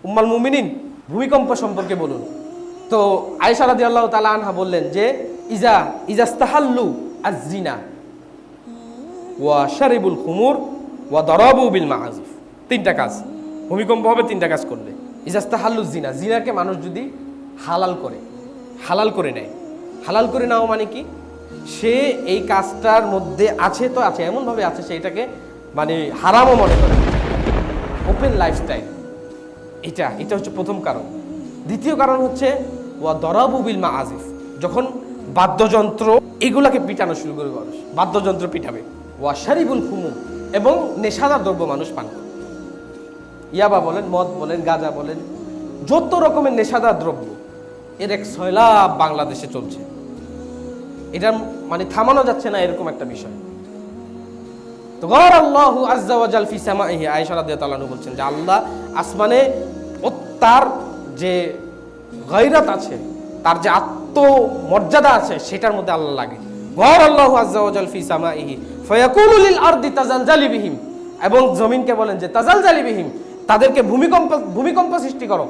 উম্মাল মুমিনিন ভূমিকম্প সম্পর্কে বলুন। তো আয়েশা রাদিয়াল্লাহু তাআলা আনহা বললেন যে ইজাস্তাহাল্লু আজ-জিনা ওয়া শারিবুল খুমুর ওয়া দারাবু বিল মাআজিফ। তিনটা কাজ, ভূমিকম্প হবে তিনটা কাজ করলে। ইজাস্তাহাল্লু জিনা, জিনাকে মানুষ যদি হালাল করে নেয়, হালাল করে নাও মানে কি, সে এই কাজটার মধ্যে আছে তো আছে, এমনভাবে আছে সেটাকে মানে হারামও মনে করে, ওপেন লাইফস্টাইল, এটা হচ্ছে প্রথম কারণ। দ্বিতীয় কারণ হচ্ছে ওয়া দারাবু বিল মাআজিফ, যখন বাদ্যযন্ত্র এগুলাকে পিটানো শুরু করবে মানুষ, বাদ্যযন্ত্র পিটাবে। ওয়া শারিবুল খুমুর, এবং নেশাদার দ্রব্য মানুষ পান করে, ইয়াবা বলেন, মদ বলেন, গাঁজা বলেন, যত রকমের নেশাদার দ্রব্য এর এক সয়লাব বাংলাদেশে চলছে। এটা মানে থামানো যাচ্ছে না, এরকম একটা বিষয়। তো গর আল্লাহু আজ্জা ওয়া জাল ফি সামাইহি, আয়েশা রাদিয়াল্লাহু আনহা বলছেন যে আল্লাহ আসমানে, তার যে গায়রাত আছে, তার যে আত্মমর্যাদা আছে, সেটার মধ্যে আল্লাহ লাগে। গর আল্লাহু আজ্জা ওয়া জাল ফি সামাইহি ফায়াকুলু লিল আরদি তাজালজালি বিহিম, এবং জমিনকে বলেন যে তাজালজালি বিহিম, তাদেরকে ভূমিকম্প সৃষ্টি করো।